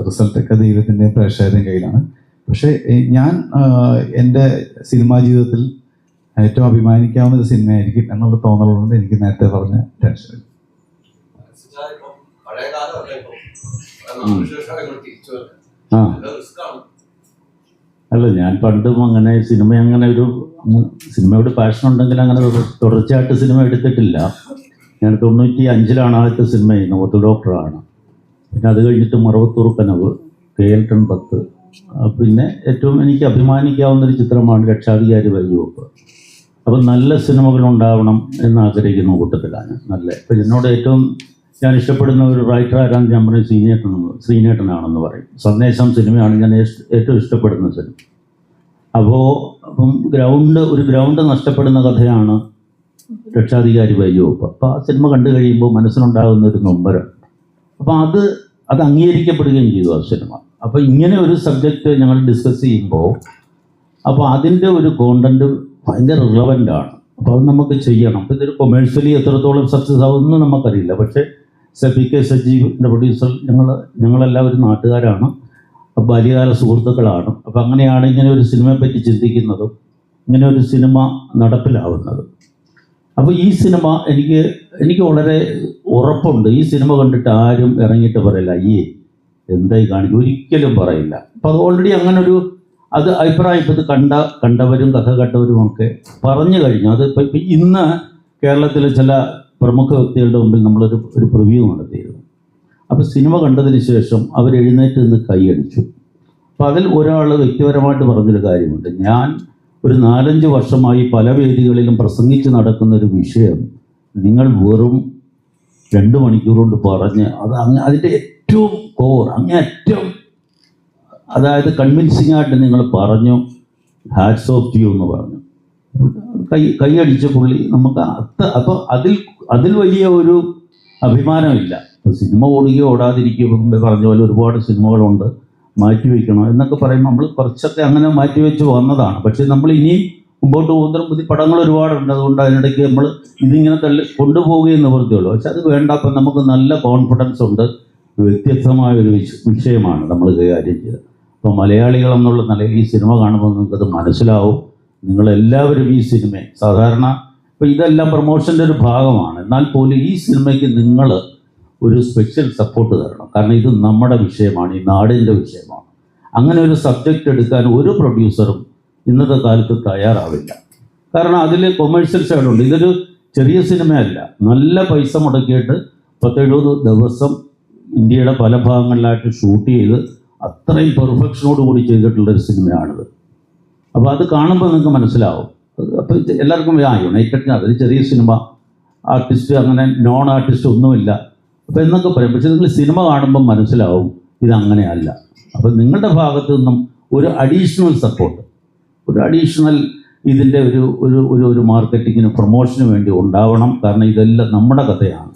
റിസൾട്ടൊക്കെ ദൈവത്തിൻ്റെയും പ്രേക്ഷകരുടെയും കയ്യിലാണ്. പക്ഷേ ഞാൻ എൻ്റെ സിനിമാ ജീവിതത്തിൽ ഏറ്റവും അഭിമാനിക്കാവുന്ന ഒരു സിനിമയായിരിക്കും എന്നുള്ള തോന്നലുകൊണ്ട് എനിക്ക് നേരത്തെ പറഞ്ഞ ടെൻഷൻ. അല്ല, ഞാൻ പണ്ടും അങ്ങനെ സിനിമയോട് പാഷൻ ഉണ്ടെങ്കിൽ അങ്ങനെ തുടർച്ചയായിട്ട് സിനിമ എടുത്തിട്ടില്ല. ഞാൻ 95 ആദ്യത്തെ സിനിമ ചെയ്യുന്നത് ഡോക്ടറാണ്. പിന്നെ അത് കഴിഞ്ഞിട്ട് മറവത്തൂർ കനവ്, കേൾട്ടൺ 10, പിന്നെ ഏറ്റവും എനിക്ക് അഭിമാനിക്കാവുന്നൊരു ചിത്രമാണ് രക്ഷാധികാരി വൈദ്യുവപ്പ്. അപ്പം നല്ല സിനിമകൾ ഉണ്ടാവണം എന്ന് ആഗ്രഹിക്കുന്ന കൂട്ടത്തിലാണ്. ഇപ്പം എന്നോട് ഏറ്റവും ഞാൻ ഇഷ്ടപ്പെടുന്ന ഒരു റൈറ്റർ ആരാന്ന് ഞാൻ പറയും ശ്രീനേട്ടനാണെന്ന് പറയും. സന്ദേശം സിനിമയാണ് ഞാൻ ഏറ്റവും ഇഷ്ടപ്പെടുന്ന സിനിമ. അപ്പം ഒരു ഗ്രൗണ്ട് നഷ്ടപ്പെടുന്ന കഥയാണ് രക്ഷാധികാരി വൈദ്യുവപ്പ്. അപ്പോൾ ആ സിനിമ കണ്ടു കഴിയുമ്പോൾ മനസ്സിലുണ്ടാകുന്ന ഒരു നൊമ്പരം. അപ്പോൾ അത് അംഗീകരിക്കപ്പെടുകയും ചെയ്തു ആ സിനിമ. അപ്പോൾ ഇങ്ങനെ ഒരു സബ്ജക്റ്റ് ഞങ്ങൾ ഡിസ്കസ് ചെയ്യുമ്പോൾ അപ്പോൾ അതിൻ്റെ ഒരു കോണ്ടൻറ്റ് ഭയങ്കര റിലവൻ്റ് ആണ്. അപ്പോൾ അത് നമുക്ക് ചെയ്യണം. അപ്പോൾ ഇതൊരു കൊമേഴ്ഷ്യലി എത്രത്തോളം സക്സസ് ആവുമെന്ന് നമുക്കറിയില്ല. പക്ഷേ PK സജീവിൻ്റെ പ്രൊഡ്യൂസർ ഞങ്ങളെല്ലാവരും നാട്ടുകാരാണ്, ബാല്യകാല സുഹൃത്തുക്കളാണ്. അപ്പോൾ അങ്ങനെയാണ് ഇങ്ങനെ ഒരു സിനിമയെ പറ്റി ചിന്തിക്കുന്നതും ഇങ്ങനെ ഒരു സിനിമ നടപ്പിലാവുന്നത്. അപ്പോൾ ഈ സിനിമ എനിക്ക് വളരെ ഉറപ്പുണ്ട്, ഈ സിനിമ കണ്ടിട്ട് ആരും ഇറങ്ങിയിട്ട് പറയില്ല അയ്യേ എന്തായി കാണിക്കും, ഒരിക്കലും പറയില്ല. അപ്പോൾ അത് ഓൾറെഡി അങ്ങനൊരു അഭിപ്രായം ഇപ്പോൾ ഇത് കണ്ടവരും കഥ കേട്ടവരും ഒക്കെ പറഞ്ഞു കഴിഞ്ഞു. അത് ഇപ്പം ഇന്ന് കേരളത്തിലെ ചില പ്രമുഖ വ്യക്തികളുടെ മുമ്പിൽ നമ്മളൊരു പ്രിവ്യൂ നടത്തിയിരുന്നു. അപ്പോൾ സിനിമ കണ്ടതിന് ശേഷം അവരെഴുന്നേറ്റ് നിന്ന് കൈയടിച്ചു. അപ്പോൾ അതിൽ ഒരാൾ വ്യക്തിപരമായിട്ട് പറഞ്ഞൊരു കാര്യമുണ്ട്. ഞാൻ ഒരു 4-5 വർഷമായി പല വേദികളിലും പ്രസംഗിച്ച് നടക്കുന്ന ഒരു വിഷയം നിങ്ങൾ വെറും 2 മണിക്കൂർ കൊണ്ട് പറഞ്ഞ് അതിൻ്റെ ഏറ്റവും അങ്ങേറ്റം അതായത് കൺവിൻസിങ് ആയിട്ട് നിങ്ങൾ പറഞ്ഞു, ഹാറ്റ്സ് ഓഫ് ടു യു എന്ന് പറഞ്ഞു. കൈയടിച്ച പുള്ളി നമുക്ക് അപ്പോൾ അതിൽ വലിയ ഒരു അഭിമാനമില്ല. സിനിമ ഓടുകയോ ഓടാതിരിക്കുകയോ പറഞ്ഞ പോലെ ഒരുപാട് സിനിമകളുണ്ട്, മാറ്റിവെക്കണം എന്നൊക്കെ പറയുമ്പോൾ നമ്മൾ കുറച്ചൊക്കെ അങ്ങനെ മാറ്റിവെച്ച് വന്നതാണ്. പക്ഷേ നമ്മൾ ഇനിയും മുമ്പോട്ട് പോകുന്നതിനും പുതിയ പടങ്ങൾ ഒരുപാടുണ്ട്. അതുകൊണ്ട് അതിനിടയ്ക്ക് നമ്മൾ ഇതിങ്ങനെ കൊണ്ടുപോവുകയും നിവൃത്തിയുള്ളൂ. പക്ഷെ അത് വേണ്ട. അപ്പം നമുക്ക് നല്ല കോൺഫിഡൻസ് ഉണ്ട്. വ്യത്യസ്തമായൊരു വിഷയമാണ് നമ്മൾ കൈകാര്യം ചെയ്തത്. അപ്പോൾ മലയാളികൾ എന്നുള്ള നിലയിൽ ഈ സിനിമ കാണുമ്പോൾ നിങ്ങൾക്കത് മനസ്സിലാവും. നിങ്ങളെല്ലാവരും ഈ സിനിമയെ സാധാരണ ഇപ്പോൾ ഇതെല്ലാം പ്രൊമോഷൻ്റെ ഒരു ഭാഗമാണ്. എന്നാൽ പോലും ഈ സിനിമയ്ക്ക് നിങ്ങൾ ഒരു സ്പെഷ്യൽ സപ്പോർട്ട് തരണം. കാരണം ഇത് നമ്മുടെ വിഷയമാണ്, ഈ നാടിൻ്റെ വിഷയമാണ്. അങ്ങനെ ഒരു സബ്ജക്റ്റ് എടുക്കാൻ ഒരു പ്രൊഡ്യൂസറും ഇന്നത്തെ കാലത്ത് തയ്യാറാവില്ല. കാരണം അതിൽ കൊമേഴ്ഷ്യൽ സൈഡുണ്ട്. ഇതൊരു ചെറിയ സിനിമയല്ല. നല്ല പൈസ മുടക്കിയിട്ട് 10-70 ദിവസം ഇന്ത്യയുടെ പല ഭാഗങ്ങളിലായിട്ട് ഷൂട്ട് ചെയ്ത് അത്രയും പെർഫെക്ഷനോട് കൂടി ചെയ്തിട്ടുള്ളൊരു സിനിമയാണിത്. അപ്പോൾ അത് കാണുമ്പോൾ നിങ്ങൾക്ക് മനസ്സിലാവും. അപ്പോൾ എല്ലാവർക്കും യുണൈറ്റഡിന് അതൊരു ചെറിയ സിനിമ, ആർട്ടിസ്റ്റ് അങ്ങനെ നോൺ ആർട്ടിസ്റ്റ് ഒന്നുമില്ല അപ്പോൾ എന്നൊക്കെ പറയും. പക്ഷേ നിങ്ങൾ സിനിമ കാണുമ്പോൾ മനസ്സിലാവും ഇതങ്ങനെയല്ല. അപ്പോൾ നിങ്ങളുടെ ഭാഗത്തു നിന്നും ഒരു അഡീഷണൽ സപ്പോർട്ട്, ഒരു അഡീഷണൽ ഇതിൻ്റെ ഒരു മാർക്കറ്റിങ്ങിന് പ്രൊമോഷന് വേണ്ടി ഉണ്ടാവണം. കാരണം ഇതെല്ലാം നമ്മുടെ കഥയാണ്,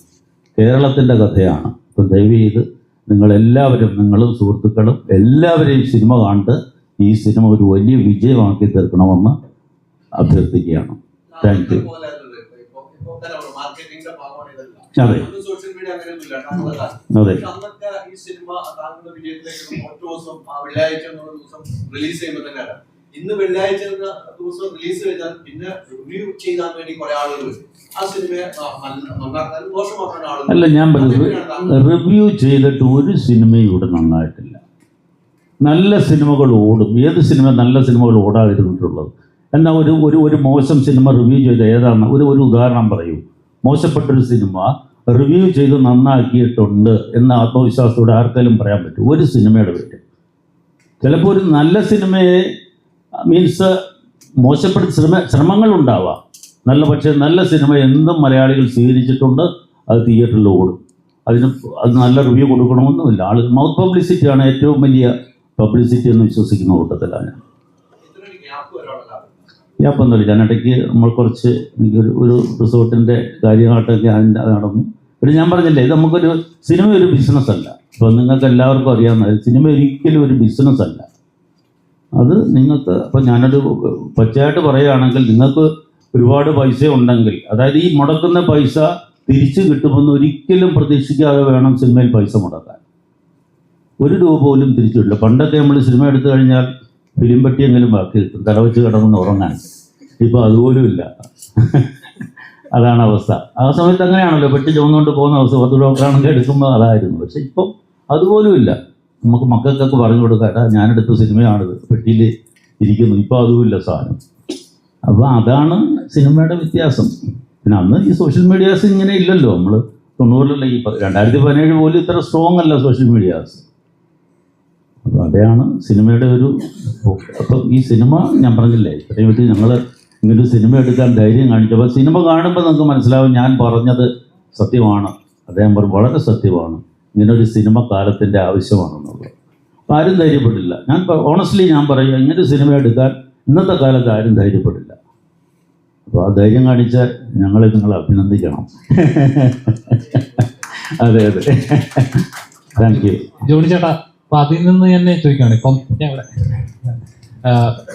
കേരളത്തിൻ്റെ കഥയാണ്. അപ്പോൾ ദയവ് ചെയ്ത് നിങ്ങളെല്ലാവരും, നിങ്ങളും സുഹൃത്തുക്കളും എല്ലാവരെയും സിനിമ കണ്ട് ഈ സിനിമ ഒരു വലിയ വിജയമാക്കി തീർക്കണമെന്ന് അഭ്യർത്ഥിക്കുകയാണ്. Thank you. അതെ അതെ ഇന്ന് വെള്ളിയാഴ്ച ദിവസം റിലീസ് ചെയ്താൽ പിന്നെ റിവ്യൂ ചെയ്യാൻ വേണ്ടി കുറെ ആളുകൾ ആ സിനിമയെ നന്നാക്കാനും ദോഷമാക്കാൻ ആളുകൾ. അല്ല, ഞാൻ പറഞ്ഞത് റിവ്യൂ ചെയ്തിട്ട് ഒരു സിനിമയും ഇവിടെ നന്നായിട്ടില്ല. നല്ല സിനിമകൾ ഓടും. ഏത് സിനിമ നല്ല സിനിമകൾ ഓടാതിരുന്നിട്ടുള്ളത്? എന്നാൽ ഒരു മോശം സിനിമ റിവ്യൂ ചെയ്ത് ഏതാണ്? ഒരു ഉദാഹരണം പറയൂ. മോശപ്പെട്ടൊരു സിനിമ റിവ്യൂ ചെയ്ത് നന്നാക്കിയിട്ടുണ്ട് എന്ന ആത്മവിശ്വാസത്തോടെ ആർക്കെങ്കിലും പറയാൻ പറ്റും? ഒരു സിനിമയുടെ പേര്. ചിലപ്പോൾ ഒരു നല്ല സിനിമയെ മീൻസ് മോശപ്പെട്ട ശ്രമങ്ങളുണ്ടാവാം നല്ല, പക്ഷേ നല്ല സിനിമ എന്തും മലയാളികൾ സ്വീകരിച്ചിട്ടുണ്ട്. അത് തിയേറ്ററിൽ ഓടും. അത് നല്ല റിവ്യൂ കൊടുക്കണമെന്നുമില്ല. ആളുകൾ മൗത്ത് പബ്ലിസിറ്റിയാണ് ഏറ്റവും വലിയ പബ്ലിസിറ്റി എന്ന് വിശ്വസിക്കുന്ന കൂട്ടത്തിലാണ്. ഗ്യാപ്പൊന്നുമില്ല. ഞാനിടയ്ക്ക് നമ്മൾ കുറച്ച് എനിക്കൊരു റിസോർട്ടിൻ്റെ കാര്യമായിട്ടൊക്കെ അതിൻ്റെ നടന്നു. പിന്നെ ഞാൻ പറഞ്ഞില്ലേ, ഇത് നമുക്കൊരു സിനിമ ഒരു ബിസിനസ്സല്ല. അപ്പോൾ നിങ്ങൾക്ക് എല്ലാവർക്കും അറിയാവുന്ന സിനിമ ഒരിക്കലും ഒരു ബിസിനസ്സല്ല. അത് നിങ്ങൾക്ക് അപ്പോൾ ഞാനൊരു പച്ചയായിട്ട് പറയുകയാണെങ്കിൽ നിങ്ങൾക്ക് ഒരുപാട് പൈസ ഉണ്ടെങ്കിൽ, അതായത് ഈ മുടക്കുന്ന പൈസ തിരിച്ച് കിട്ടുമെന്ന് ഒരിക്കലും പ്രതീക്ഷിക്കാതെ വേണം സിനിമയിൽ പൈസ മുടക്കാൻ. 1 രൂപ പോലും തിരിച്ചിട്ടില്ല. പണ്ടൊക്കെ നമ്മൾ സിനിമ എടുത്തു കഴിഞ്ഞാൽ ഫിലിം പെട്ടിയെങ്കിലും ബാക്കി കിട്ടും, തലവെച്ച് കിടന്ന് ഉറങ്ങാൻ. ഇപ്പോൾ അതുപോലും ഇല്ല. അതാണ് അവസ്ഥ. ആ സമയത്ത് അങ്ങനെയാണല്ലോ, പെട്ടി ചുമന്നുകൊണ്ട് പോകുന്ന അവസ്ഥ. 10 ഡോക്ടറാണെങ്കിൽ എടുക്കുമ്പോൾ അതായിരുന്നു. പക്ഷെ ഇപ്പം അതുപോലും ഇല്ല. നമുക്ക് മക്കൾക്കൊക്കെ പറഞ്ഞു കൊടുക്കാം, ഞാനെടുത്ത സിനിമയാണിത്, പെട്ടിയിൽ ഇരിക്കുന്നു. ഇപ്പോൾ അതുമില്ല സാധനം. അപ്പോൾ അതാണ് സിനിമയുടെ വ്യത്യാസം. പിന്നെ അന്ന് ഈ സോഷ്യൽ മീഡിയാസ് ഇങ്ങനെ ഇല്ലല്ലോ. നമ്മൾ 90-ലുള്ള ഈ 2017 പോലും ഇത്ര സ്ട്രോങ് അല്ല സോഷ്യൽ മീഡിയാസ്. അപ്പോൾ അതാണ് സിനിമയുടെ ഒരു. അപ്പം ഈ സിനിമ ഞാൻ പറഞ്ഞില്ലേ, ഇത്രയും പറ്റി ഞങ്ങൾ ഇങ്ങനൊരു സിനിമ എടുക്കാൻ ധൈര്യം കാണിച്ചപ്പോൾ സിനിമ കാണുമ്പോൾ നമുക്ക് മനസ്സിലാവും ഞാൻ പറഞ്ഞത് സത്യമാണ്. അദ്ദേഹം വളരെ സത്യമാണ്, ഇങ്ങനൊരു സിനിമ കാലത്തിൻ്റെ ആവശ്യമാണെന്നുള്ളത്. അപ്പോൾ ആരും ധൈര്യപ്പെട്ടില്ല. ഞാൻ ഓണസ്റ്റ്ലി ഞാൻ പറയുക, ഇങ്ങനൊരു സിനിമ എടുക്കാൻ ഇന്നത്തെ കാലത്ത് ആരും ധൈര്യപ്പെടില്ല. അപ്പോൾ ആ ധൈര്യം കാണിച്ച ഞങ്ങളെ നിങ്ങൾ അഭിനന്ദിക്കണം. അതെ അതെ, താങ്ക് യു. ജോണി ചേട്ടാ, അപ്പൊ അതിൽ നിന്ന് തന്നെ ചോദിക്കുകയാണ്. ഇപ്പം ഞാൻ ഇവിടെ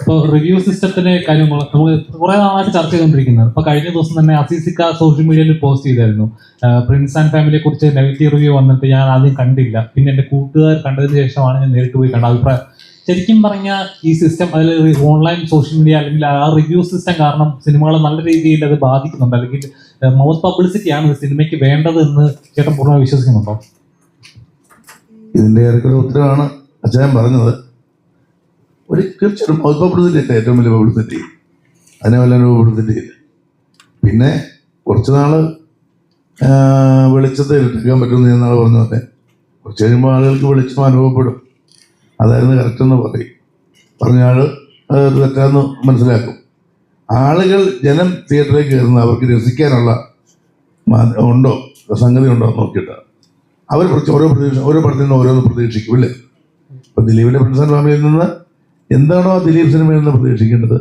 ഇപ്പോൾ റിവ്യൂ സിസ്റ്റത്തിന്റെ കാര്യം നമ്മൾ കുറെ നാളായിട്ട് ചർച്ച ചെയ്തുകൊണ്ടിരിക്കുന്നത്. ഇപ്പൊ കഴിഞ്ഞ ദിവസം തന്നെ അസീസിക്ക സോഷ്യൽ മീഡിയയിൽ പോസ്റ്റ് ചെയ്തായിരുന്നു, പ്രിൻസ് ആൻഡ് ഫാമിലിയെ കുറിച്ച് നെഗറ്റീവ് റിവ്യൂ വന്നിട്ട് ഞാൻ ആദ്യം കണ്ടില്ല, പിന്നെ എൻ്റെ കൂട്ടുകാർ കണ്ടതിന് ശേഷമാണ് ഞാൻ നേരിട്ട് പോയി കണ്ട അഭിപ്രായം. ശരിക്കും പറഞ്ഞാൽ ഈ സിസ്റ്റം, അതിൽ ഓൺലൈൻ സോഷ്യൽ മീഡിയ അല്ലെങ്കിൽ ആ റിവ്യൂ സിസ്റ്റം കാരണം സിനിമകളെ നല്ല രീതിയിൽ അത് ബാധിക്കുന്നുണ്ട്, അല്ലെങ്കിൽ മൗത്ത് പബ്ലിസിറ്റിയാണ് സിനിമയ്ക്ക് വേണ്ടത് എന്ന് ചേട്ടൻ പൂർണ്ണമായി വിശ്വസിക്കുന്നുണ്ടോ? ഇതിൻ്റെ ഏറെക്കുറെ ഉത്തരവാണ് അച്ഛൻ പറഞ്ഞത്. ഒരു തീർച്ചയായിട്ടും മൗത്ത് പബ്ലിസിറ്റി ഒക്കെ ഏറ്റവും വലിയ പബ്ലിസിറ്റി, അതിനെ വല്ല പബ്ലിസിറ്റി ഇല്ല. പിന്നെ കുറച്ച് നാൾ വെളിച്ചത്തെ ഇരട്ടിക്കാൻ പറ്റുമെന്ന് ഞാൻ നാളെ പറഞ്ഞു തന്നെ. കുറച്ച് കഴിയുമ്പോൾ ആളുകൾക്ക് വെളിച്ചം അനുഭവപ്പെടും, അതായിരുന്നു കറക്റ്റെന്ന് പറയും. പറഞ്ഞ ആൾ തെറ്റാന്ന് മനസ്സിലാക്കും. ആളുകൾ ജനം തിയേറ്ററിലേക്ക് കയറുന്ന അവർക്ക് രസിക്കാനുള്ള ഉണ്ടോ സംഗതി ഉണ്ടോ നോക്കിയിട്ട് അവർ ഓരോ പടത്തിൽ നിന്ന് ഓരോന്ന് പ്രതീക്ഷിക്കും, ഇല്ലേ? ഇപ്പം ദിലീപിൻ്റെ പ്രിൻസ് ആൻഡ് ഫാമിലിയിൽ നിന്ന് എന്താണോ ആ ദിലീപ് സിനിമയിൽ നിന്ന് പ്രതീക്ഷിക്കേണ്ടത്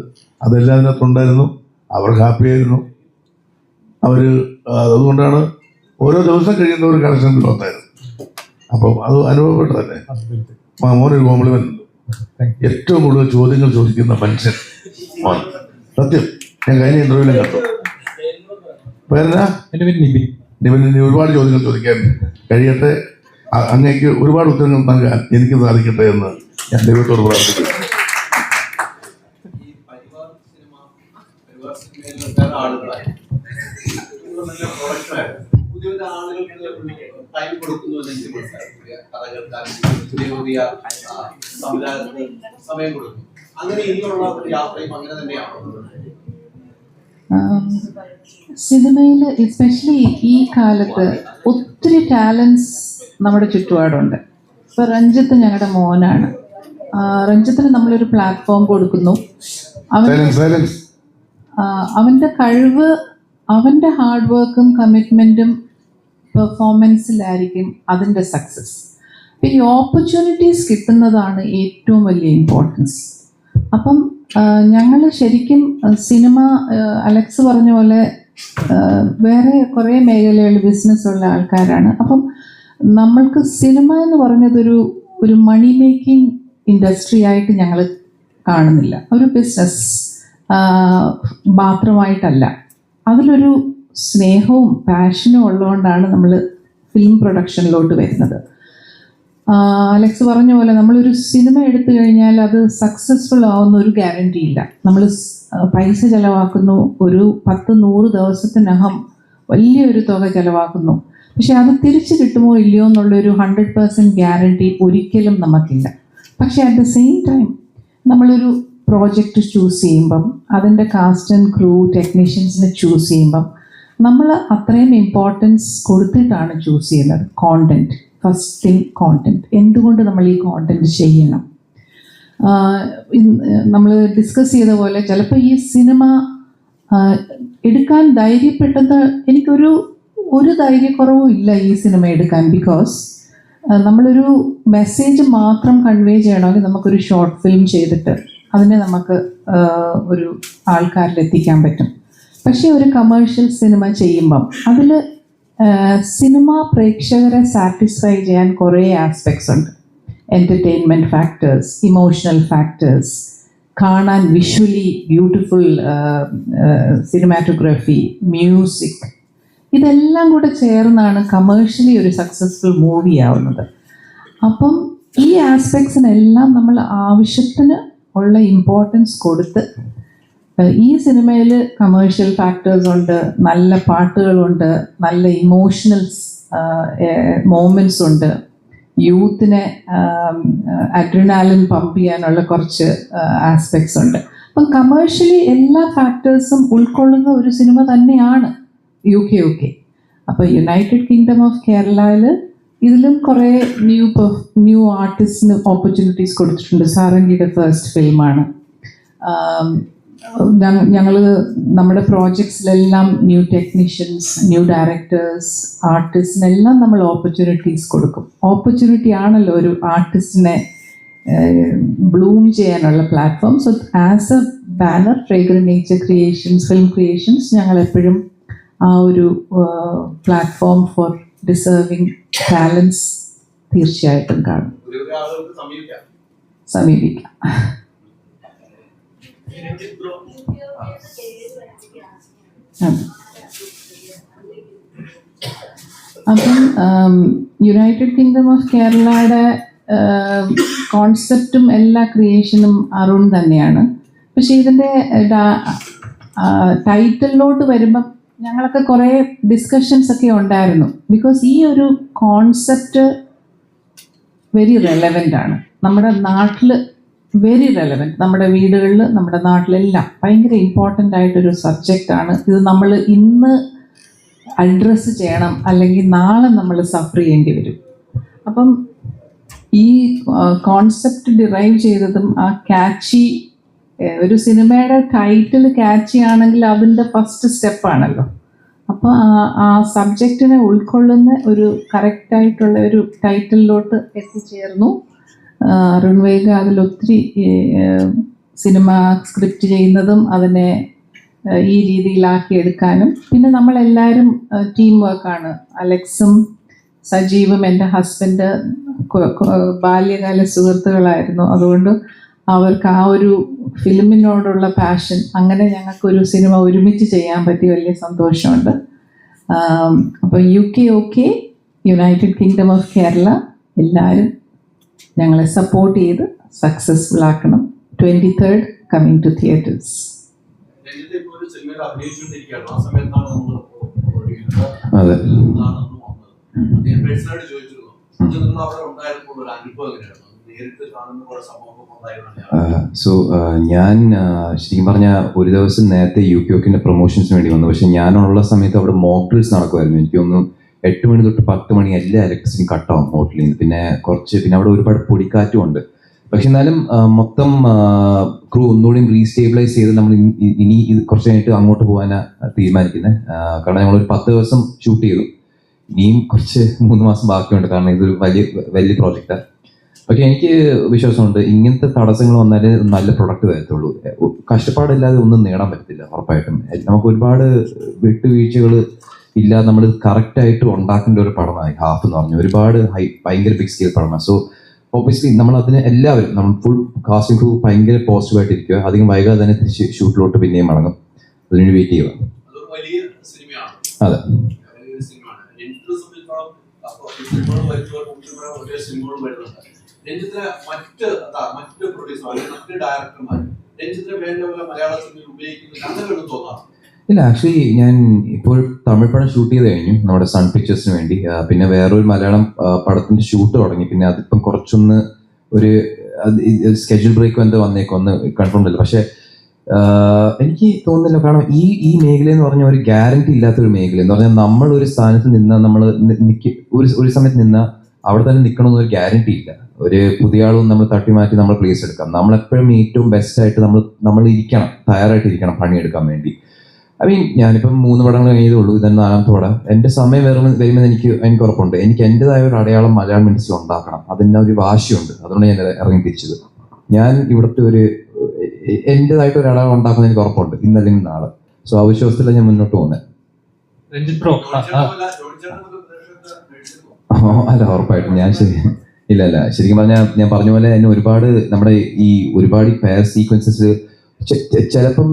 അതെല്ലാം അതിനകത്തുണ്ടായിരുന്നു. അവർ ഹാപ്പിയായിരുന്നു. അവർ അതുകൊണ്ടാണ് ഓരോ ദിവസം കഴിയുന്ന ഒരു കണക്ഷൻ ഗ്രോത്തായിരുന്നു. അപ്പം അത് അനുഭവപ്പെട്ടതല്ലേ. മോനൊരു കോംപ്ലിമെന്റ് ഉണ്ട്, ഏറ്റവും കൂടുതൽ ചോദ്യങ്ങൾ ചോദിക്കുന്ന മനുഷ്യൻ മോൻ. സത്യം, ഞാൻ കഴിഞ്ഞ ഇന്റർവ്യൂവിലും കണ്ടു. പേരെന്നാ? നിവിന് ഒരുപാട് ചോദ്യങ്ങൾ ചോദിക്കാൻ കഴിയട്ടെ, അങ്ങേക്ക് ഒരുപാട് ഉത്തരങ്ങൾ നൽകാൻ എനിക്ക് സാധിക്കട്ടെ എന്ന് ഞാൻ ദൈവത്തോട് പ്രാർത്ഥിക്കുന്നു. ടൈം കൊടുക്കുന്നു സമയം കൊടുക്കുന്നു. അങ്ങനെ ഇനിയുള്ള യാത്രയും അങ്ങനെ തന്നെയാണോ? സിനിമയിൽ എസ്പെഷ്യലി ഈ കാലത്ത് ഒത്തിരി ടാലൻസ് നമ്മുടെ ചുറ്റുപാടുണ്ട്. ഇപ്പോൾ രഞ്ജിത്ത് ഞങ്ങളുടെ മോനാണ്. രഞ്ജിത്തിന് നമ്മളൊരു പ്ലാറ്റ്ഫോം കൊടുക്കുന്നു. അവൻ്റെ കഴിവ്, അവൻ്റെ ഹാർഡ് വർക്കും കമ്മിറ്റ്മെൻറ്റും പെർഫോമൻസിലായിരിക്കും അതിൻ്റെ സക്സസ്. ഈ ഓപ്പർച്യൂണിറ്റീസ് കിട്ടുന്നതാണ് ഏറ്റവും വലിയ ഇമ്പോർട്ടൻസ്. അപ്പം ഞങ്ങൾ ശരിക്കും സിനിമ, അലക്സ് പറഞ്ഞ പോലെ വേറെ കുറേ മേഖലകളിൽ ബിസിനസ്സുള്ള ആൾക്കാരാണ്. അപ്പം നമ്മൾക്ക് സിനിമ എന്ന് പറഞ്ഞതൊരു മണി മേക്കിംഗ് ഇൻഡസ്ട്രി ആയിട്ട് ഞങ്ങൾ കാണുന്നില്ല, ഒരു ബിസിനസ് മാത്രമായിട്ടല്ല. അതിലൊരു സ്നേഹവും പാഷനും ഉള്ളതുകൊണ്ടാണ് നമ്മൾ ഫിലിം പ്രൊഡക്ഷനിലോട്ട് വരുന്നത്. അലക്സ് പറഞ്ഞ പോലെ നമ്മളൊരു സിനിമ എടുത്തു കഴിഞ്ഞാൽ അത് സക്സസ്ഫുൾ ആവുന്ന ഒരു ഗ്യാരണ്ടി ഇല്ല. നമ്മൾ പൈസ ചിലവാക്കുന്നു, ഒരു 10-100 ദിവസത്തിനകം വലിയൊരു തുക ചിലവാക്കുന്നു. പക്ഷെ അത് തിരിച്ചു കിട്ടുമോ ഇല്ലയോ എന്നുള്ളൊരു 100% ഗ്യാരണ്ടി ഒരിക്കലും നമുക്കില്ല. പക്ഷെ അറ്റ് ദ സെയിം ടൈം നമ്മളൊരു പ്രോജക്റ്റ് ചൂസ് ചെയ്യുമ്പം, അതിൻ്റെ കാസ്റ്റ് ആൻഡ് ക്രൂ ടെക്നീഷ്യൻസിനെ ചൂസ് ചെയ്യുമ്പം നമ്മൾ അത്രയും ഇമ്പോർട്ടൻസ് കൊടുത്തിട്ടാണ് ചൂസ് ചെയ്യുന്നത്. Content, first thing content. എന്തുകൊണ്ട് നമ്മൾ ഈ കോണ്ടൻറ്റ് ചെയ്യണം? നമ്മൾ ഡിസ്കസ് ചെയ്ത പോലെ ചിലപ്പോൾ ഈ സിനിമ എടുക്കാൻ ധൈര്യപ്പെട്ടത് എനിക്കൊരു ധൈര്യക്കുറവും ഇല്ല ഈ സിനിമ എടുക്കാൻ. ബിക്കോസ് നമ്മളൊരു മെസ്സേജ് മാത്രം കൺവേ ചെയ്യണമെങ്കിൽ നമുക്കൊരു ഷോർട്ട് ഫിലിം ചെയ്തിട്ട് അതിനെ നമുക്ക് ഒരു ആൾക്കാരിലെത്തിക്കാൻ പറ്റും. പക്ഷേ ഒരു കമേഴ്ഷ്യൽ സിനിമ ചെയ്യുമ്പം അതിൽ സിനിമ പ്രേക്ഷകരെ സാറ്റിസ്ഫൈ ചെയ്യാൻ കുറേ ആസ്പെക്ട്സ് ഉണ്ട്. എൻ്റർടൈൻമെൻറ്റ് ഫാക്ടേഴ്സ്, ഇമോഷണൽ ഫാക്ടേഴ്സ്, കാണാൻ വിഷ്വലി ബ്യൂട്ടിഫുൾ സിനിമാറ്റോഗ്രഫി, മ്യൂസിക്, ഇതെല്ലാം കൂടെ ചേർന്നാണ് കമേഴ്ഷ്യലി ഒരു സക്സസ്ഫുൾ മൂവി ആവുന്നത്. അപ്പം ഈ ആസ്പെക്ട്സിനെല്ലാം നമ്മൾ ആവശ്യത്തിന് ഉള്ള ഇമ്പോർട്ടൻസ് കൊടുത്ത് ഈ സിനിമയിൽ കമേഴ്ഷ്യൽ ഫാക്ടേഴ്സ് ഉണ്ട്, നല്ല പാട്ടുകളുണ്ട്, നല്ല ഇമോഷണൽ മോമെൻറ്റ്സ് ഉണ്ട്, യൂത്തിനെ അഡ്രിനാലിൻ പമ്പ് ചെയ്യാനുള്ള കുറച്ച് ആസ്പെക്ട്സ് ഉണ്ട്. അപ്പം കമേഴ്ഷ്യലി എല്ലാ ഫാക്ടേഴ്സും ഉൾക്കൊള്ളുന്ന ഒരു സിനിമ തന്നെയാണ് UK. അപ്പോൾ യുണൈറ്റഡ് കിങ്ഡം ഓഫ് കേരളയിൽ ഇതിലും കുറേ ന്യൂ ആർട്ടിസ്റ്റിന് ഓപ്പർച്യൂണിറ്റീസ് കൊടുത്തിട്ടുണ്ട്. സാരംഗിയുടെ ഫസ്റ്റ് ഫിലിമാണ്. ഞങ്ങൾ നമ്മുടെ പ്രോജക്ട്സിലെല്ലാം ന്യൂ ടെക്നീഷ്യൻസ്, ന്യൂ ഡയറക്ടേഴ്സ്, ആർട്ടിസ്റ്റിനെല്ലാം നമ്മൾ ഓപ്പർച്യൂണിറ്റീസ് കൊടുക്കും. ഓപ്പർച്യൂണിറ്റി ആണല്ലോ ഒരു ആർട്ടിസ്റ്റിനെ ബ്ലൂം ചെയ്യാനുള്ള platform. So as a banner fragrant nature creations, film creations, ഞങ്ങൾ എപ്പോഴും ആ ഒരു പ്ലാറ്റ്ഫോം ഫോർ ഡിസേർവിങ് ടാലൻസ് തീർച്ചയായിട്ടും കാണും, സമീപിക്കാം. അപ്പം യുണൈറ്റഡ് കിങ്ഡം ഓഫ് കേരളയുടെ കോൺസെപ്റ്റും എല്ലാ ക്രിയേഷനും അരുൺ തന്നെയാണ്. പക്ഷെ ഇതിൻ്റെ ടൈറ്റിലോട്ട് വരുമ്പം ഞങ്ങളൊക്കെ കുറേ ഡിസ്കഷൻസ് ഒക്കെ ഉണ്ടായിരുന്നു. ബിക്കോസ് ഈ ഒരു കോൺസെപ്റ്റ് വെരി റെലവൻ്റ് ആണ് നമ്മുടെ നാട്ടിൽ, വെരി റെലവൻറ്റ്. നമ്മുടെ വീടുകളിൽ, നമ്മുടെ നാട്ടിലെല്ലാം ഭയങ്കര ഇമ്പോർട്ടൻ്റ് ആയിട്ടൊരു സബ്ജക്റ്റാണ് ഇത്. നമ്മൾ ഇന്ന് അഡ്രസ്സ് ചെയ്യണം, അല്ലെങ്കിൽ നാളെ നമ്മൾ സഫർ ചെയ്യേണ്ടി വരും. അപ്പം ഈ കോൺസെപ്റ്റ് ഡിറൈവ് ചെയ്തതും ആ ക്യാച്ചി, ഒരു സിനിമയുടെ ടൈറ്റിൽ ക്യാച്ചി ആണെങ്കിൽ അതിൻ്റെ ഫസ്റ്റ് സ്റ്റെപ്പാണല്ലോ. അപ്പോൾ ആ സബ്ജക്റ്റിനെ ഉൾക്കൊള്ളുന്ന ഒരു കറക്റ്റായിട്ടുള്ള ഒരു ടൈറ്റിലോട്ട് എത്തിച്ചേർന്നു. അരുൺ വൈഗ അതിലൊത്തിരി സിനിമ സ്ക്രിപ്റ്റ് ചെയ്യുന്നതും അതിനെ ഈ രീതിയിലാക്കി എടുക്കാനും, പിന്നെ നമ്മളെല്ലാവരും ടീം വർക്കാണ്. അലക്സും സജീവും എൻ്റെ ഹസ്ബൻഡ് ബാല്യകാല സുഹൃത്തുക്കളായിരുന്നു. അതുകൊണ്ട് അവർക്ക് ആ ഒരു ഫിലിമിനോടുള്ള പാഷൻ, അങ്ങനെ ഞങ്ങൾക്കൊരു സിനിമ ഒരുമിച്ച് ചെയ്യാൻ പറ്റി വലിയ സന്തോഷമുണ്ട്. അപ്പോൾ UK, United Kingdom of Kerala എല്ലാവരും ഞങ്ങളെ സപ്പോർട്ട് ചെയ്ത് സക്സസ്ഫുൾ ആക്കണം. 23rd coming to theatres. അതെ, സോ ഞാൻ ശരിക്കും പറഞ്ഞാൽ ഒരു ദിവസം നേരത്തെ UK പ്രൊമോഷൻസിന് വേണ്ടി വന്നു. പക്ഷെ ഞാനുള്ള സമയത്ത് അവിടെ മോക്ക് ഡ്രിൽസ് നടക്കുമായിരുന്നു. എനിക്കൊന്ന് 8 മണി തൊട്ട് 10 മണി എല്ലാ ഇലക്ട്രിസിറ്റിയും കട്ടാവും ഹോട്ടലിൽ നിന്ന്. പിന്നെ അവിടെ ഒരുപാട് പൊടിക്കാറ്റും ഉണ്ട്. പക്ഷെ എന്നാലും മൊത്തം ക്രൂ ഒന്നുകൂടിയും റീസ്റ്റേബിലൈസ് ചെയ്ത് നമ്മൾ ഇനി കുറച്ച് കഴിഞ്ഞിട്ട് അങ്ങോട്ട് പോകാനാണ് തീരുമാനിക്കുന്നത്. കാരണം ഞങ്ങളൊരു 10 ദിവസം ഷൂട്ട് ചെയ്തു. ഇനിയും കുറച്ച് 3 മാസം ബാക്കിയുണ്ട്. കാരണം ഇതൊരു വലിയ പ്രോജക്റ്റാണ്. പക്ഷെ എനിക്ക് വിശ്വാസമുണ്ട് ഇങ്ങനത്തെ തടസ്സങ്ങൾ വന്നാലേ നല്ല പ്രൊഡക്റ്റ് വരത്തുള്ളൂ. കഷ്ടപ്പാടില്ലാതെ ഒന്നും നേടാൻ പറ്റത്തില്ല ഉറപ്പായിട്ടും. നമുക്ക് ഒരുപാട് വിട്ടുവീഴ്ചകൾ ഇല്ലാതെ നമ്മൾ കറക്റ്റായിട്ട് ഉണ്ടാക്കേണ്ട ഒരു പടമായി ഹാഫ് എന്ന് പറഞ്ഞു. ഒരുപാട് ഭയങ്കര ബിഗ് സ്കെയിൽ പടമാണ്. സോ ഒബ്വിയസ്ലി നമ്മൾ അതിന് എല്ലാവരും, നമ്മൾ ഫുൾ കാസ്റ്റിംഗ് ക്രൂ ഭയങ്കര പോസിറ്റീവായിട്ടിരിക്കുക. അധികം വൈകാതെ തന്നെ തിരിച്ച് ഷൂട്ടിലോട്ട് പിന്നെയും മടങ്ങും. അതിനുവേണ്ടി വെയിറ്റ് ചെയ്യുക. അതെ, ഇല്ല, ആക്ച്വലി ഞാൻ ഇപ്പോൾ തമിഴ് പടം ഷൂട്ട് ചെയ്ത് കഴിഞ്ഞു നമ്മുടെ സൺ പിക്ചേഴ്സിന് വേണ്ടി. പിന്നെ വേറൊരു മലയാളം പടത്തിന്റെ ഷൂട്ട് തുടങ്ങി. പിന്നെ അതിപ്പം കുറച്ചൊന്ന് ഒരു സ്കെഡ്യൂൾ ബ്രേക്ക് എന്തോ വന്നേക്കൊന്ന് കൺഫേം ഇല്ല. പക്ഷെ എനിക്ക് തോന്നുന്നില്ല. കാരണം ഈ മേഖല എന്ന് പറഞ്ഞാൽ ഒരു ഗ്യാരണ്ടി ഇല്ലാത്തൊരു മേഖല എന്ന് പറഞ്ഞാൽ നമ്മൾ ഒരു സ്ഥാനത്ത് നിന്നാൽ നമ്മൾ ഒരു സമയത്ത് നിന്നാൽ അവിടെ തന്നെ നിൽക്കണമെന്നൊരു ഗ്യാരണ്ടി ഇല്ല. ഒരു പുതിയ ആളും നമ്മൾ തട്ടിമാറ്റി നമ്മൾ പ്ലേസ് എടുക്കാം. നമ്മളെപ്പോഴും ഏറ്റവും ബെസ്റ്റായിട്ട് നമ്മൾ ഇരിക്കണം, തയ്യാറായിട്ടിരിക്കണം പണിയെടുക്കാൻ വേണ്ടി. ഞാനിപ്പം 3 പടങ്ങൾ കഴിഞ്ഞതേ ഉള്ളൂ. ഇതന്നെ 4ാമത്തെ പടം. എൻ്റെ സമയം വരുമെന്ന് എനിക്ക് ഉറപ്പുണ്ട്. എനിക്ക് എൻ്റെതായ ഒരു അടയാളം മലയാളം ഇൻഡസ്ട്രിയിൽ ഉണ്ടാക്കണം. അതിൻ്റെ ഒരു വാശിയുണ്ട്. അതുകൊണ്ട് ഞാൻ ഇറങ്ങി തിരിച്ചത്. ഞാൻ ഇവിടുത്തെ എൻ്റെതായിട്ട് ഒരു അടയാളം ഉണ്ടാക്കുന്നത് എനിക്ക് ഉറപ്പുണ്ട്, ഇന്നല്ലെങ്കിൽ നാളെ. സോ ആ വിശ്വാസത്തിലാണ് ഞാൻ മുന്നോട്ട് പോകുന്നത്. അല്ല, ഉറപ്പായിട്ടും ഞാൻ ഇല്ല ശരിക്കും പറഞ്ഞാൽ ഞാൻ പറഞ്ഞ പോലെ തന്നെ ഒരുപാട് നമ്മുടെ ഈ ഒരുപാട് ഫെയർ സീക്വൻസസ് ചിലപ്പം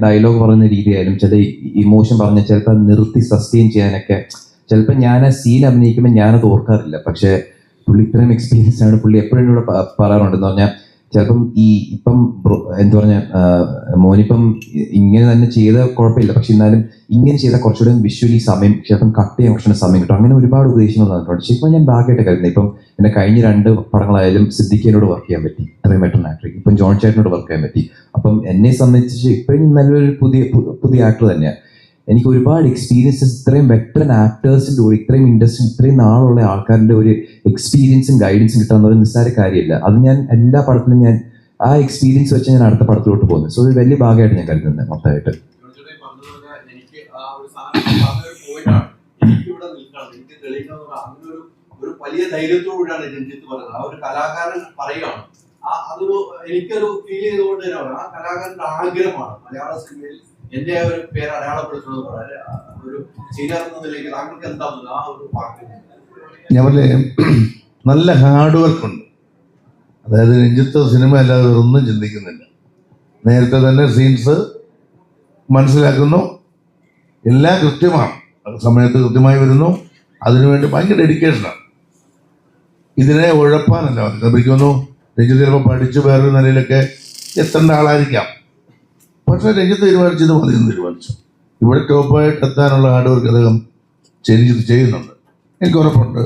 ഡയലോഗ് പറയുന്ന രീതിയായാലും ചില ഇമോഷൻ പറഞ്ഞ ചിലപ്പോൾ നിർത്തി സസ്റ്റെയിൻ ചെയ്യാനൊക്കെ ചിലപ്പോൾ ഞാൻ ആ സീൻ അഭിനയിക്കുമ്പോൾ ഞാനത് ഓർക്കാറില്ല. പക്ഷെ പുള്ളി ഇത്രയും എക്സ്പീരിയൻസ് ആണ്. പുള്ളി എപ്പോഴും എന്നോട് പറയാറുണ്ടെന്ന് പറഞ്ഞാൽ ചിലപ്പം ഇപ്പം എന്താ പറഞ്ഞാൽ മോനിപ്പം ഇങ്ങനെ തന്നെ ചെയ്ത കുഴപ്പമില്ല, പക്ഷെ എന്നാലും ഇങ്ങനെ ചെയ്താൽ കുറച്ചുകൂടെ വിഷ്വലി സമയം ചിലപ്പം കട്ട് ചെയ്യാൻ കുറച്ചുകൂടെ സമയം കിട്ടും. അങ്ങനെ ഒരുപാട് ഉപദേശങ്ങൾ തന്നിട്ടുണ്ട്. ശരിക്കും ഞാൻ ഭാഗ്യമായിട്ട് കരുതുന്നത്. ഇപ്പം എൻ്റെ കഴിഞ്ഞ 2 പടങ്ങളായാലും സിദ്ദിഖിനോട് വർക്ക് ചെയ്യാൻ പറ്റി, ഇത്രയും ബെറ്റർ ആക്ടർ. ഇപ്പം ജോൺ ചേട്ടനോട് വർക്ക് ചെയ്യാൻ പറ്റി. അപ്പം എന്നെ സംബന്ധിച്ച് ഇപ്പോഴും നല്ലൊരു പുതിയ ആക്ടർ തന്നെയാണ്. എനിക്ക് ഒരുപാട് എക്സ്പീരിയൻസസ്, ഇത്രയും വെറ്ററൻ ആക്ടേഴ്സിൻ്റെ കൂടെ ഇത്രയും ഇൻഡസ്ട്രി ഇത്രയും നാളുള്ള ആൾക്കാരുടെ ഒരു എക്സ്പീരിയൻസും ഗൈഡൻസും കിട്ടാവുന്ന ഒരു നിസ്സാര കാര്യമില്ല. അത് ഞാൻ എല്ലാ പടത്തിലും ഞാൻ ആ എക്സ്പീരിയൻസ് വെച്ച് ഞാൻ അടുത്ത പടത്തിലോട്ട് പോകുന്നത്. സോ ഒരു വലിയ ഭാഗമായിട്ട് ഞാൻ കരുതുന്നത് മൊത്തമായിട്ട്. എനിക്ക് ആ ഒരു സാധനം പോയിട്ടാണ് എനിക്കിവിടെ നിൽക്കണം, എനിക്ക് തെളിയിക്കണം അങ്ങനൊരു ഒരു വലിയ ധൈര്യത്തോടുകൂടിയാണ് രഞ്ജിത്ത് പറയുന്നത്. ആ ഒരു കലാകാരൻ പറയുകയാണ്. അതൊരു എനിക്കൊരു ഫീൽ ചെയ്തുകൊണ്ട് തന്നെയാണ് ആ കലാകാരന്റെ ആഗ്രഹമാണ് മലയാള സിനിമയിൽ എന്റെ ഒരു പേര് അടയാളപ്പെടുത്തുന്നത്. വളരെ ഒരു സീനിയർ എന്ന നിലയ്ക്ക് താങ്കൾക്ക് എന്താ ആ ഒരു വാക്ക്? ഞാൻ പറഞ്ഞ നല്ല ഹാർഡ് വർക്കുണ്ട്. അതായത് രഞ്ജിത്ത് സിനിമ അല്ലാതെ ഒന്നും ചിന്തിക്കുന്നില്ല. നേരത്തെ തന്നെ സീൻസ് മനസ്സിലാക്കുന്നു, എല്ലാം കൃത്യമാണ്, സമയത്ത് കൃത്യമായി വരുന്നു. അതിനുവേണ്ടി ഭയങ്കര ഡെഡിക്കേഷനാണ്. ഇതിനെ ഉഴപ്പാനല്ല എനിക്കൊന്നു. രഞ്ജിത്ത് ചിലപ്പോൾ പഠിച്ച് വേറൊരു നിലയിലൊക്കെ എത്തേണ്ട ആളായിരിക്കാം, പക്ഷേ രഞ്ജിത്ത് തീരുമാനിച്ചത് മതി എന്ന് തീരുമാനിച്ചു. ഇവിടെ ടോപ്പായിട്ട് എത്താനുള്ള ഹാർഡ് വർക്ക് അദ്ദേഹം രഞ്ജിത്ത് ചെയ്യുന്നുണ്ട്, എനിക്ക് ഉറപ്പുണ്ട്.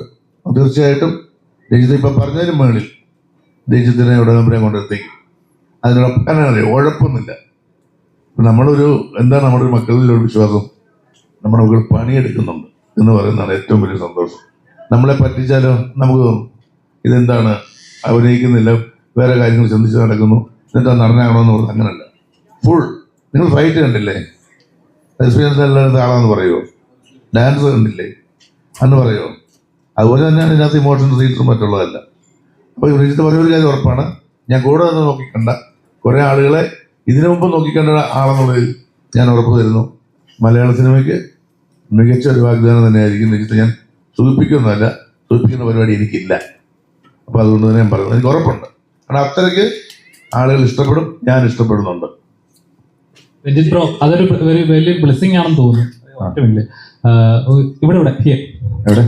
തീർച്ചയായിട്ടും രഞ്ജിത്ത് ഇപ്പം പറഞ്ഞതിന് മുകളിൽ രഞ്ജിത്തിനെ ഉടനമ്പരെ കൊണ്ടെത്തിക്കും. അതിനോടൊപ്പം അറിയാം, ഉഴപ്പൊന്നുമില്ല. നമ്മളൊരു എന്താണ് നമ്മുടെ ഒരു മക്കളിലൊരു വിശ്വാസം, നമ്മുടെ മക്കൾ പണിയെടുക്കുന്നുണ്ട് എന്ന് പറയുന്നതാണ് ഏറ്റവും വലിയ സന്തോഷം. നമ്മളെ പറ്റിച്ചാലോ നമുക്ക് തോന്നും ഇതെന്താണ് അഭിനയിക്കുന്നില്ല, വേറെ കാര്യങ്ങൾ ചിന്തിച്ച് നടക്കുന്നു, എന്നിട്ട് നടനാകണമെന്ന് പറഞ്ഞാൽ അങ്ങനല്ല. ഫുൾ നിങ്ങൾ ഫൈറ്റ് കണ്ടില്ലേ, എക്സ്പീരിയൻസ് എല്ലായിടത്തും ആളാന്ന് പറയുമോ, ഡാൻസ് കണ്ടില്ലേ അന്ന് പറയുമോ. അതുപോലെ തന്നെയാണ് ഇതിനകത്ത് ഇമോഷണൽ സീൻസും മറ്റുള്ളതല്ല. അപ്പോൾ രഞ്ജിത്ത് പറയുന്ന ഒരു കാര്യം ഉറപ്പാണ്, ഞാൻ കൂടെ നിന്ന് നോക്കിക്കണ്ട കുറേ ആളുകളെ ഇതിനു മുമ്പ് നോക്കിക്കണ്ട ആളെന്നുള്ളതിൽ ഞാൻ ഉറപ്പ് തരുന്നു. മലയാള സിനിമയ്ക്ക് മികച്ച ഒരു വാഗ്ദാനം തന്നെയായിരിക്കും രഞ്ജിത്ത്. ഞാൻ സൂചിപ്പിക്കുന്നതല്ല, സൂചിപ്പിക്കുന്ന പരിപാടി എനിക്കില്ല. അപ്പോൾ അതുകൊണ്ട് തന്നെ ഞാൻ പറയുന്നത് എനിക്ക് ഉറപ്പുണ്ട്. കാരണം അത്രയ്ക്ക് ആളുകൾ ഇഷ്ടപ്പെടും, ഞാൻ ഇഷ്ടപ്പെടുന്നുണ്ട്. രഞ്ജിത്ത് ബ്രോ, അതൊരു വലിയ ബ്ലെസ്സിങ് ആണെന്ന് തോന്നുന്നു. ഇവിടെ എവിടെ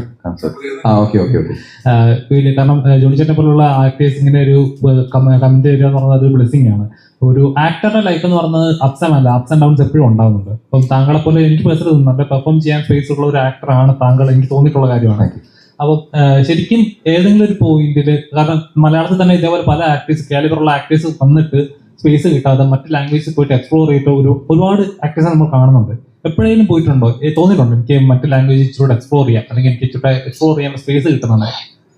ഓക്കെ. കാരണം ജോണി ചേട്ടനെ പോലുള്ള ആക്ടേഴ്സ് ഇങ്ങനെ ഒരു കമന്റ് തരിക എന്ന് പറഞ്ഞാൽ അതൊരു ബ്ലെസ്സിങ് ആണ്. ഒരു ആക്ടറുടെ ലൈഫ് എന്ന് പറഞ്ഞത് അപ്സ് ആൻഡ് ഡൗൺസ് എപ്പോഴും ഉണ്ടാകുന്നുണ്ട്. അപ്പം താങ്കളെ പോലെ എനിക്ക് പേഴ്സണലി നല്ല പെർഫോം ചെയ്യാൻ സ്പേസ് ഉള്ള ഒരു ആക്ടറാണ് താങ്കൾ, എനിക്ക് തോന്നിയിട്ടുള്ള കാര്യമാണ്. അപ്പം ശരിക്കും ഏതെങ്കിലും ഒരു പോയിന്റിൽ, കാരണം മലയാളത്തിൽ തന്നെ ഇതേപോലെ പല ആക്ടേഴ്സ് കാലിബറുള്ള ആക്ടേഴ്സ് വന്നിട്ട് സ്പേസ് കിട്ടാതെ മറ്റ് ലാംഗ്വേജിൽ പോയിട്ട് എക്സ്പ്ലോർ ചെയ്തിട്ട് ഒരുപാട് ആക്ടേഴ്സ് നമ്മൾ കാണുന്നുണ്ട്. എപ്പോഴെങ്കിലും പോയിട്ടുണ്ടോ, തോന്നിയിട്ടുണ്ടോ എനിക്ക് മറ്റ് ലാംഗ്വേജ് ഇച്ചിരൂടെ എക്സ്പ്ലോർ ചെയ്യാം, അല്ലെങ്കിൽ എനിക്ക് ഇച്ചിരി എക്സ്പ്ലോർ ചെയ്യാൻ സ്പേസ് കിട്ടുന്നുണ്ട്,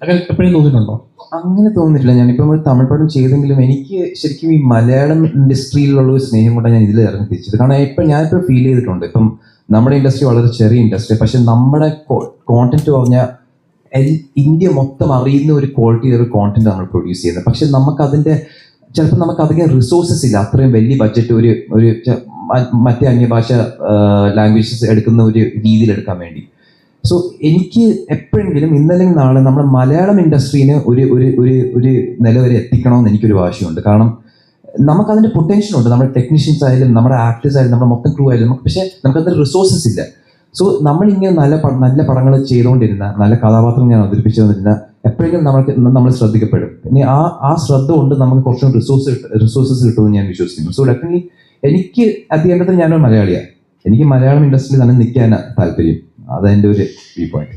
അങ്ങനെ എപ്പോഴും തോന്നിയിട്ടുണ്ടോ? അങ്ങനെ തോന്നിയിട്ടില്ല. ഞാനിപ്പം ഒരു തമിഴ് പടം ചെയ്തെങ്കിലും എനിക്ക് ശരിക്കും ഈ മലയാളം ഇൻഡസ്ട്രിയിലുള്ള ഒരു സ്നേഹം കൊണ്ടാണ് ഞാൻ ഇതിൽ ഇറങ്ങി തിരിച്ചത്. കാരണം ഞാനിപ്പോൾ ഫീൽ ചെയ്തിട്ടുണ്ട്, ഇപ്പം നമ്മുടെ ഇൻഡസ്ട്രി വളരെ ചെറിയ ഇൻഡസ്ട്രി, പക്ഷെ നമ്മുടെ കോണ്ടന്റ് പറഞ്ഞാൽ ഇന്ത്യ മൊത്തം അറിയുന്ന ഒരു ക്വാളിറ്റിയിൽ ഒരു കോണ്ടന്റ് നമ്മൾ പ്രൊഡ്യൂസ് ചെയ്യുന്നത്. പക്ഷെ ചിലപ്പോൾ നമുക്ക് അധികം റിസോഴ്സസ് ഇല്ല, അത്രയും വലിയ ബഡ്ജറ്റ് ഒരു മറ്റേ അന്യഭാഷ ലാംഗ്വേജസ് എടുക്കുന്ന ഒരു രീതിയിൽ എടുക്കാൻ വേണ്ടി. സോ എനിക്ക് എപ്പോഴെങ്കിലും ഇന്നല്ലെങ്കിൽ നാളെ നമ്മുടെ മലയാളം ഇൻഡസ്ട്രീനെ ഒരു നില വരെ എത്തിക്കണമെന്ന് എനിക്കൊരു വാശിയുണ്ട്. കാരണം നമുക്കതിൻ്റെ പൊട്ടൻഷ്യലുണ്ട്, നമ്മുടെ ടെക്നീഷ്യൻസ് ആയാലും നമ്മുടെ ആക്ടേഴ്സ് ആയാലും നമ്മുടെ മൊത്തം ക്രൂ ആയാലും, പക്ഷേ നമുക്കതിന് റിസോഴ്സസ് ഇല്ല. സോ നമ്മളിങ്ങനെ നല്ല പടങ്ങൾ ചെയ്തുകൊണ്ടിരുന്ന, നല്ല കഥാപാത്രം ഞാൻ അവതരിപ്പിച്ചു തന്നിരുന്ന എപ്പോഴെങ്കിലും നമ്മൾ ശ്രദ്ധിക്കപ്പെടും. പിന്നെ ആ ശ്രദ്ധ കൊണ്ട് നമുക്ക് കുറച്ചും റിസോഴ്സസ് കിട്ടുമെന്ന് ഞാൻ വിശ്വസിക്കുന്നു. സോ ഡെഫിനറ്റ്ലി എനിക്ക് അത്യാവശ്യത്തിൽ ഞാനൊരു മലയാളിയാണ്, എനിക്ക് മലയാളം ഇൻഡസ്ട്രിയിൽ തന്നെ നിൽക്കാനാണ് താല്പര്യം. അതെൻ്റെ ഒരു വ്യൂ പോയിന്റ്.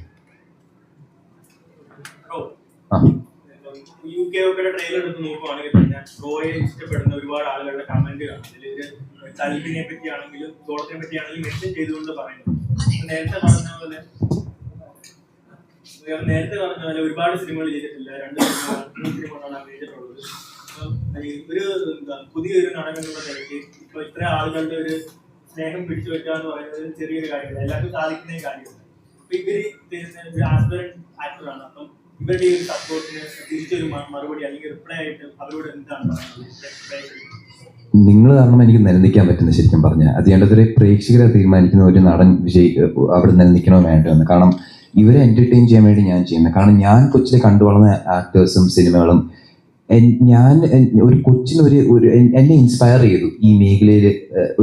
ട്രെയിലർ എടുത്ത് നോക്കുവാണെങ്കിൽ തന്നെ റോയെ ഇഷ്ടപ്പെടുന്ന ഒരുപാട് ആളുകളുടെ കമന്റ് കാണും. ഇതിൽ തലിബിനെ പറ്റിയാണെങ്കിലും തോളത്തിനെ പറ്റിയാണെങ്കിലും മെൻഷൻ ചെയ്തുകൊണ്ട് പറയുന്നു. നേരത്തെ പറഞ്ഞ പോലെ ഒരുപാട് സിനിമകൾ ചെയ്തിട്ടില്ല, 2 സിനിമകളാണ് അഭിനയിച്ചിട്ടുള്ളത്. ഒരു പുതിയൊരു നടനുള്ള നിലയ്ക്ക് ഇപ്പൊ ഇത്ര ആളുകളുടെ ഒരു സ്നേഹം പിടിച്ചു വെക്കുക എന്ന് പറയുന്നത് ചെറിയൊരു കാര്യമല്ല, എല്ലാവർക്കും സാധിക്കുന്ന കാര്യമല്ല. അപ്പൊ ഇവര് ഒരു ആസ്പിറന്റ് ആക്ടറാണ്. അപ്പം ഇവരുടെ ഈ ഒരു സപ്പോർട്ടിന് തിരിച്ചൊരു മറുപടി അല്ലെങ്കിൽ റിപ്ലൈ ആയിട്ട് അവരോട് എന്താണ് പറയുന്നത്? നിങ്ങൾ കാരണം എനിക്ക് നിലനിൽക്കാൻ പറ്റുന്നത് ശരിക്കും പറഞ്ഞാൽ അത് വേണ്ടതൊരു പ്രേക്ഷകരെ തീരുമാനിക്കുന്ന ഒരു നടൻ അവിടെ നിലനിൽക്കണോ വേണ്ടോ എന്ന്. കാരണം ഇവരെ എൻ്റർടൈൻ ചെയ്യാൻ വേണ്ടി ഞാൻ ചെയ്യുന്നത്. കാരണം ഞാൻ കൊച്ചിലെ കണ്ടു വളർന്ന ആക്ടേഴ്സും സിനിമകളും ഞാൻ ഒരു കൊച്ചിന് എന്നെ ഇൻസ്പയർ ചെയ്തു ഈ മേഖലയിൽ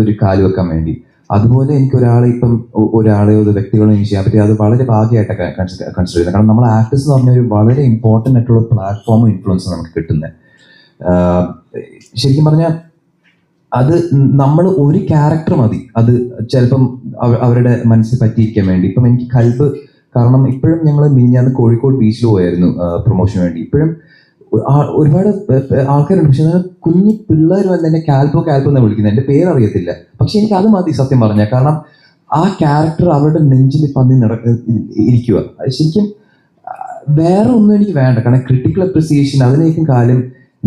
ഒരു കാല് വെക്കാൻ വേണ്ടി. അതുപോലെ എനിക്ക് ഒരാളെ ഇപ്പം ഒരാളെയോ വ്യക്തികളോ എനിക്ക് ചെയ്യാൻ പറ്റി അത് വളരെ ഭാഗ്യമായിട്ടൊക്കെ കൺസിഡർ ചെയ്യുന്നത്. കാരണം നമ്മൾ ആക്ടേഴ്സ് എന്ന് പറഞ്ഞ ഒരു വളരെ ഇമ്പോർട്ടൻ്റ് ആയിട്ടുള്ള പ്ലാറ്റ്ഫോമും ഇൻഫ്ലുവൻസും നമുക്ക് കിട്ടുന്നത്. ശരിക്കും പറഞ്ഞാൽ അത് നമ്മൾ ഒരു ക്യാരക്ടർ മതി അത് ചിലപ്പം അവരുടെ മനസ്സിൽ പറ്റിയിരിക്കാൻ വേണ്ടി. ഇപ്പം എനിക്ക് കൽബ്, കാരണം ഇപ്പോഴും ഞങ്ങൾ മിനിഞ്ഞാന്ന് കോഴിക്കോട് ബീച്ചിൽ പോയായിരുന്നു പ്രൊമോഷന് വേണ്ടി. ഇപ്പോഴും ഒരുപാട് ആൾക്കാരുണ്ട്, പക്ഷെ കുഞ്ഞു പിള്ളേർ വന്ന് എന്നെ കാൽപ്പോ എന്നാണ് വിളിക്കുന്നത്. എൻ്റെ പേരറിയത്തില്ല, പക്ഷെ എനിക്ക് അത് മതി സത്യം പറഞ്ഞാൽ. കാരണം ആ ക്യാരക്ടർ അവരുടെ നെഞ്ചിൽ പന്നി ഇരിക്കുക. ശരിക്കും വേറെ ഒന്നും എനിക്ക് വേണ്ട. കാരണം ക്രിട്ടിക്കൽ അപ്രിസിയേഷൻ അതിനേക്കും കാലം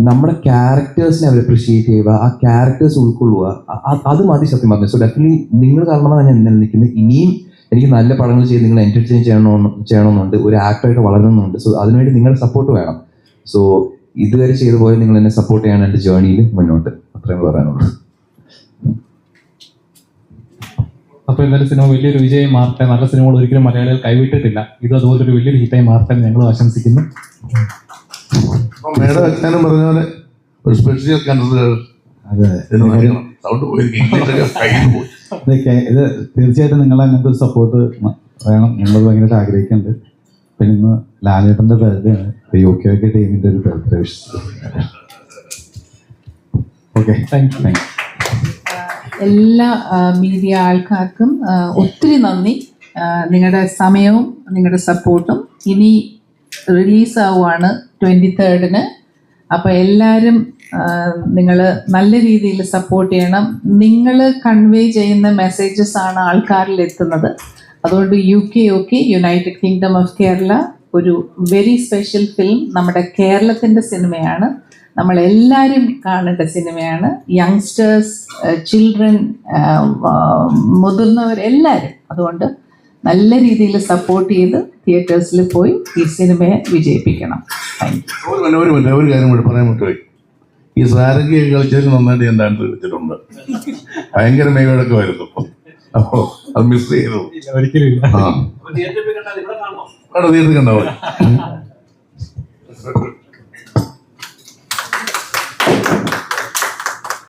നമ്മുടെ ക്യാരക്ടേഴ്സിനെ അവർ അപ്രിഷിയേറ്റ് ചെയ്യുക, ആ ക്യാരക്ടേഴ്സ് ഉൾക്കൊള്ളുക, അത് മതി സത്യം പറഞ്ഞു. സോ ഡെഫിനറ്റ്ലി നിങ്ങൾ കാരണമാണ് ഞാൻ നിൽക്കുന്നത്. ഇനിയും എനിക്ക് നല്ല പടങ്ങൾ ചെയ്ത് നിങ്ങൾ എൻ്റർടൈൻ ചെയ്യണമെന്നുണ്ട്, ഒരു ആക്ടറായിട്ട് വളരണമെന്നുണ്ട്. സോ അതിനുവേണ്ടി നിങ്ങളുടെ സപ്പോർട്ട് വേണം. സോ ഇതുവരെ ചെയ്ത പോലെ നിങ്ങൾ എന്നെ സപ്പോർട്ട് ചെയ്യണം എൻ്റെ ജേർണിയിൽ മുന്നോട്ട്. അത്രയും പറയാനുള്ളൂ. അപ്പോൾ എന്തായാലും സിനിമ വലിയൊരു വിജയം മാറട്ടെ. നല്ല സിനിമകൾ ഒരിക്കലും മലയാളികൾ കൈവിട്ടിട്ടില്ല. ഇത് അതുപോലെ ഒരു വലിയൊരു ഹിറ്റായി മാറട്ടെ ഞങ്ങൾ ആശംസിക്കുന്നു. മേഡം അച്ഛനും പറഞ്ഞ പോലെ ഒരു സ്പെഷ്യൽ കൺസിഡർ സൗണ്ട് പോയി ഇത് തീർച്ചയായിട്ടും നിങ്ങൾ അങ്ങനത്തെ ഒരു സപ്പോർട്ട് വേണം. ഞങ്ങൾ ഭയങ്കരമായിട്ട് ആഗ്രഹിക്കുന്നുണ്ട്. പിന്നെ ഇന്ന് ലാലേട്ടൻ്റെ ബർത്ത്ഡേ ആണ്. യോക്കെ ടീമിൻ്റെ ഒരു birthday wish. Okay, thank you. എല്ലാ മീഡിയ ആൾക്കാർക്കും ഒത്തിരി നന്ദി. നിങ്ങളുടെ സമയവും നിങ്ങളുടെ സപ്പോർട്ടും. ഇനി റിലീസാവുകയാണ് 23rd. അപ്പോൾ എല്ലാവരും നിങ്ങൾ നല്ല രീതിയിൽ സപ്പോർട്ട് ചെയ്യണം. നിങ്ങൾ കൺവേ ചെയ്യുന്ന മെസ്സേജസ് ആണ് ആൾക്കാരിൽ എത്തുന്നത്. അതുകൊണ്ട് UK United Kingdom of Kerala ഒരു വെരി സ്പെഷ്യൽ ഫിലിം. നമ്മുടെ കേരളത്തിൻ്റെ സിനിമയാണ്, നമ്മളെല്ലാവരും കാണേണ്ട സിനിമയാണ്. യങ്സ്റ്റേഴ്സ്, ചിൽഡ്രൻ, മുതിർന്നവരെല്ലാവരും. അതുകൊണ്ട് നല്ല രീതിയിൽ സപ്പോർട്ട് ചെയ്ത് തിയേറ്റേഴ്സിൽ പോയി ഈ സിനിമയെ വിജയിപ്പിക്കണം. Thank you. ഒരു കാര്യം കൂടി പറയാൻ പറ്റുമോ? ഈ സാരംഗി കളിച്ചതിൽ നന്നായിട്ട് ഞാൻ ഡാൻസ് കളിച്ചിട്ടുണ്ട്. ഭയങ്കര മേഖലൊക്കെ വരുന്നു. അപ്പോൾ അത് മിസ് ചെയ്തു. ഒരിക്കലും ആ, തീർച്ചയായിട്ടും കണ്ടാൽ